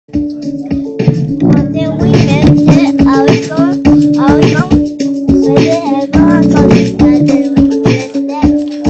Until we met it, I was going with it and then we met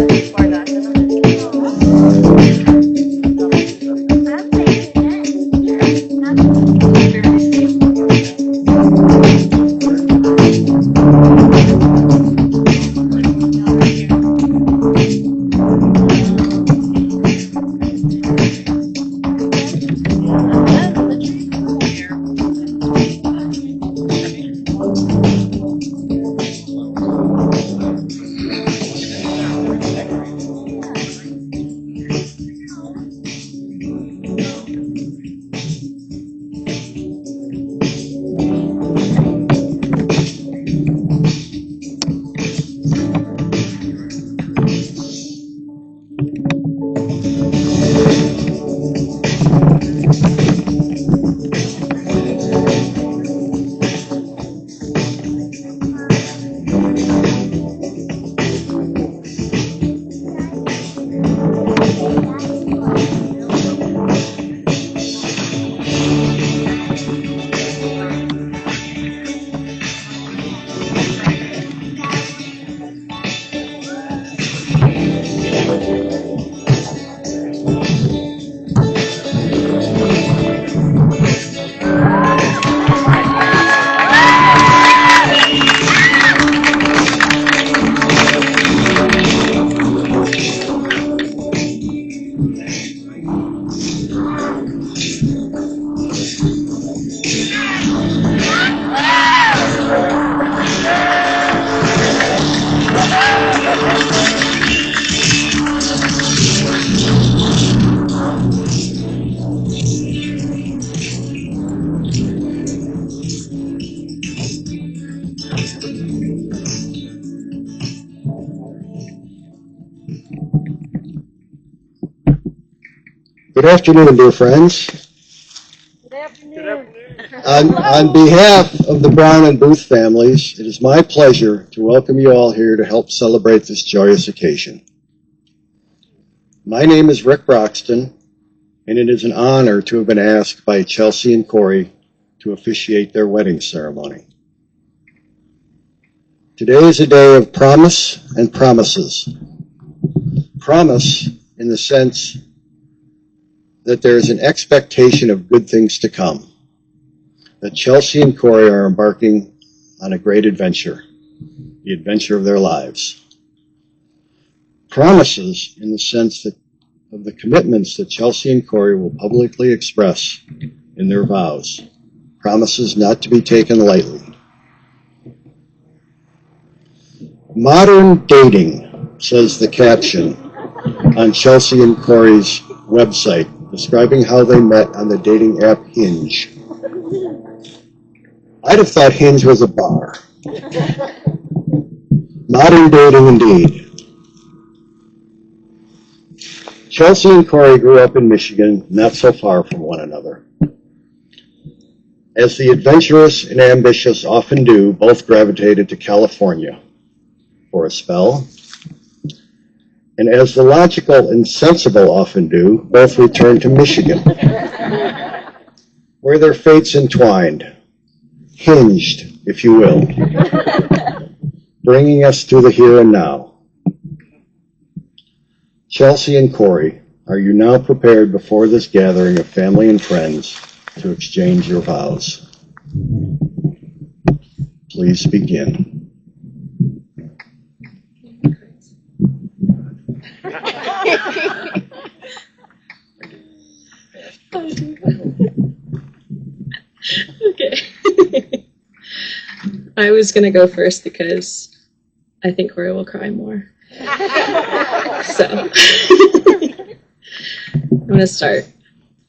Good afternoon, dear friends. Good afternoon. On behalf of the Brown and Booth families, it is my pleasure to welcome you all here to help celebrate this joyous occasion. My name is Rick Broxton, and it is an honor to have been asked by Chelsey and Corey to officiate their wedding ceremony. Today is a day of promise and promises. Promise in the sense that there is an expectation of good things to come, that Chelsey and Corey are embarking on a great adventure, the adventure of their lives. Promises in the sense that of the commitments that Chelsey and Corey will publicly express in their vows, promises not to be taken lightly. Modern dating, says the caption on Chelsey and Corey's website, describing how they met on the dating app Hinge. I'd have thought Hinge was a bar. Modern dating indeed. Chelsey and Corey grew up in Michigan, not so far from one another. As the adventurous and ambitious often do, both gravitated to California for a spell. And as the logical and sensible often do, both returned to Michigan, where their fates entwined, hinged, if you will, bringing us to the here and now. Chelsey and Corey, are you now prepared before this gathering of family and friends to exchange your vows? Please begin. Okay. I was going to go first because I think Corey will cry more. So, I'm going to start.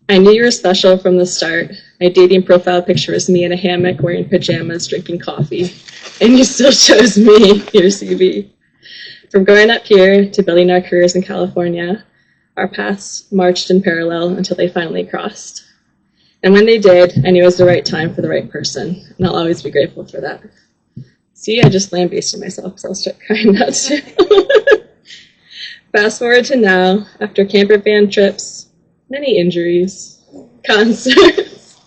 I knew you were special from the start. My dating profile picture was me in a hammock wearing pajamas, drinking coffee. And you still chose me, your CV. From growing up here to building our careers in California, our paths marched in parallel until they finally crossed. And when they did, I knew it was the right time for the right person, and I'll always be grateful for that. See, I just lambasted myself, so I'll start crying now too. Fast forward to now, after camper van trips, many injuries, concerts,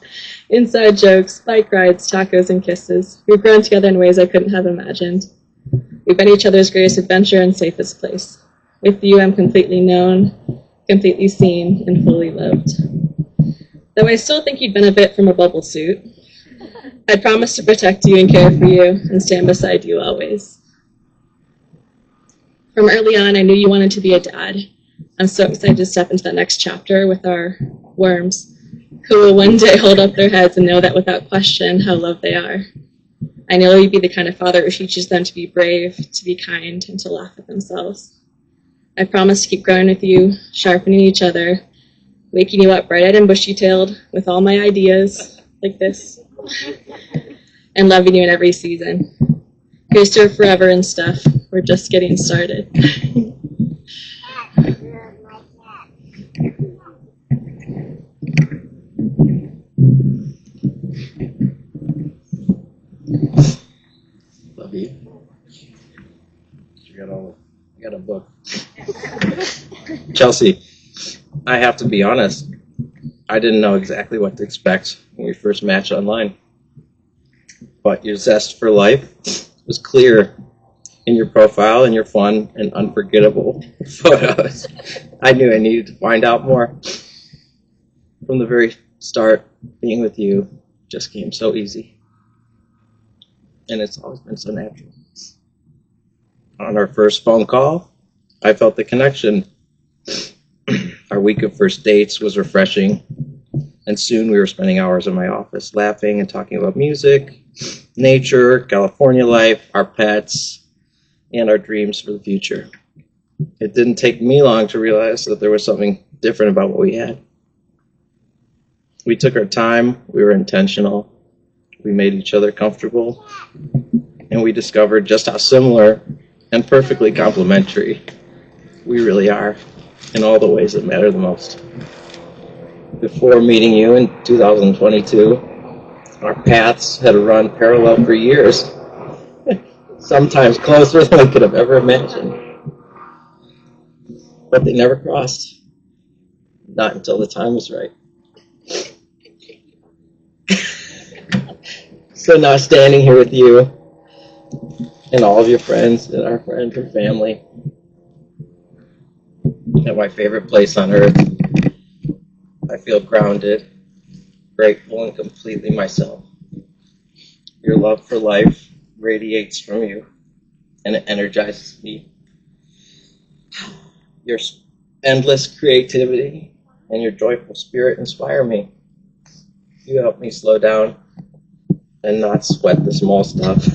Inside jokes, bike rides, tacos, and kisses. We've grown together in ways I couldn't have imagined. We've been each other's greatest adventure and safest place. With you, I'm completely known, completely seen, and fully loved. Though I still think you'd benefit from a bubble suit, I promise to protect you and care for you and stand beside you always. From early on, I knew you wanted to be a dad. I'm so excited to step into that next chapter with our worms, who will one day hold up their heads and know that without question how loved they are. I know you'd be the kind of father who teaches them to be brave, to be kind, and to laugh at themselves. I promise to keep growing with you, sharpening each other, waking you up bright-eyed and bushy-tailed with all my ideas, like this, and loving you in every season. Here's to forever and stuff. We're just getting started. Love you. You got a book. Chelsey, I have to be honest. I didn't know exactly what to expect when we first matched online. But your zest for life was clear in your profile and your fun and unforgettable photos. I knew I needed to find out more. From the very start, being with you just came so easy. And it's always been so natural. On our first phone call, I felt the connection. Our week of first dates was refreshing, and soon we were spending hours in my office laughing and talking about music, nature, California life, our pets, and our dreams for the future. It didn't take me long to realize that there was something different about what we had. We took our time, we were intentional, we made each other comfortable, and we discovered just how similar and perfectly complementary we really are in all the ways that matter the most. Before meeting you in 2022, our paths had run parallel for years, sometimes closer than I could have ever imagined. But they never crossed, not until the time was right. So now standing here with you and all of your friends and our friends and family at my favorite place on earth, I feel grounded, grateful, and completely myself. Your love for life radiates from you, and it energizes me. Your endless creativity and your joyful spirit inspire me. You help me slow down and not sweat the small stuff.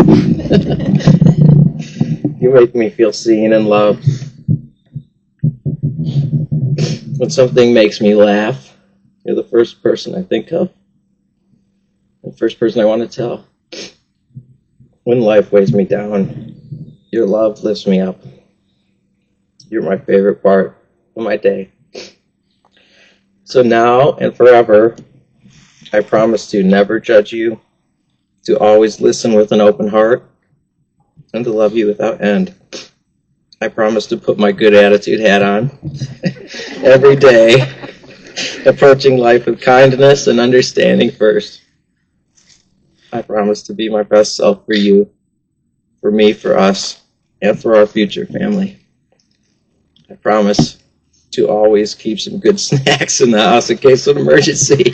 You make me feel seen and loved. When something makes me laugh, you're the first person I think of, the first person I want to tell. When life weighs me down, your love lifts me up. You're my favorite part of my day. So now and forever, I promise to never judge you, to always listen with an open heart, and to love you without end. I promise to put my good attitude hat on every day, approaching life with kindness and understanding first. I promise to be my best self for you, for me, for us, and for our future family. I promise to always keep some good snacks in the house in case of an emergency.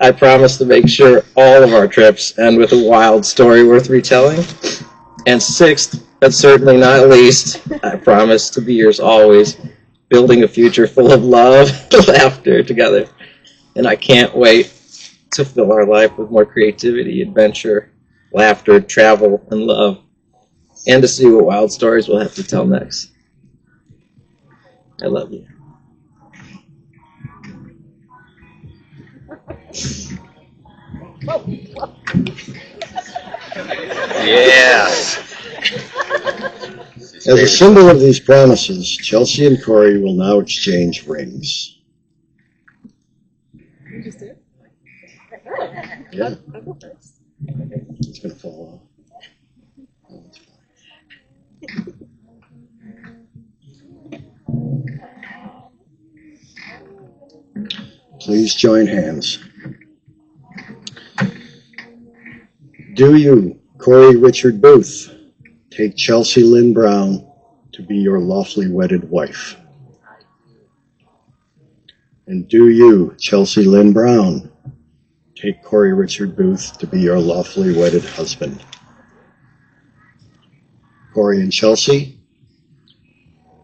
I promise to make sure all of our trips end with a wild story worth retelling. And sixth, but certainly not least, I promise to be yours always, building a future full of love and laughter together. And I can't wait to fill our life with more creativity, adventure, laughter, travel, and love, and to see what wild stories we'll have to tell next. I love you. Yeah. As a symbol of these promises, Chelsey and Corey will now exchange rings. Yeah. It's going to fall off. Please join hands. Do you, Corey Richard Booth, take Chelsey Lynn Brown to be your lawfully wedded wife? And do you, Chelsey Lynn Brown, take Corey Richard Booth to be your lawfully wedded husband? Corey and Chelsey,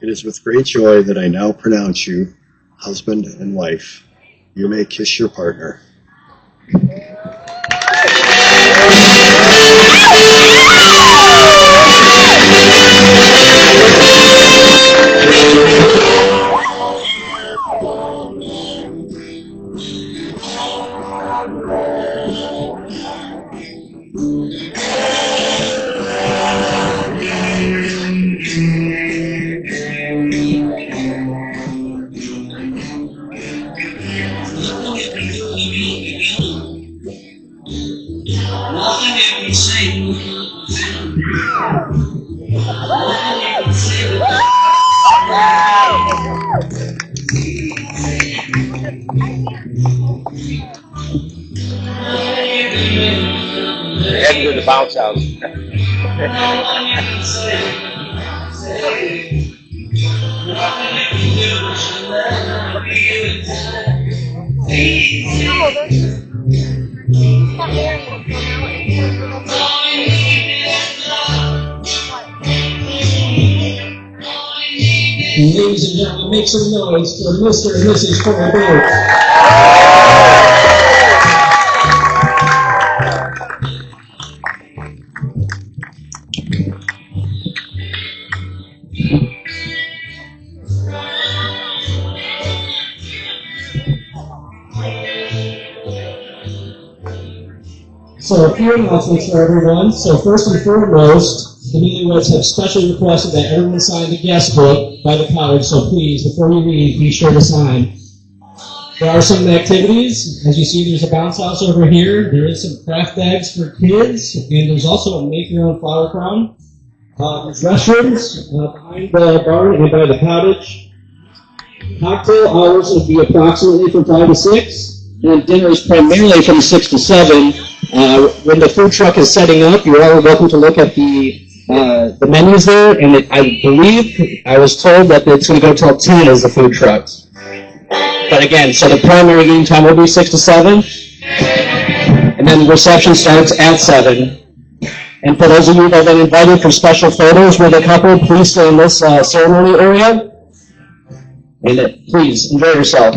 it is with great joy that I now pronounce you husband and wife. You may kiss your partner. Heading to the bounce house. Ladies and gentlemen, make some noise for Mr. and Mrs. Prevailed. So a few announcements for everyone. So first and foremost, the newlyweds have specially requested that everyone sign the guest book by the Cottage, so please, before you leave, be sure to sign. There are some activities. As you see, there's a bounce house over here. There is some craft bags for kids, and there's also a make-your-own flower crown. There's restrooms behind the barn and by the Cottage. Cocktail hours would be approximately from 5 to 6, and dinner is primarily from 6 to 7. When the food truck is setting up, you're all welcome to look at the menus there, and I believe I was told that it's going to go till 10 as the food trucks. But again, so the primary eating time will be 6 to 7, and then reception starts at 7. And for those of you that have been invited for special photos with a couple, please stay in this ceremony area, and please enjoy yourself.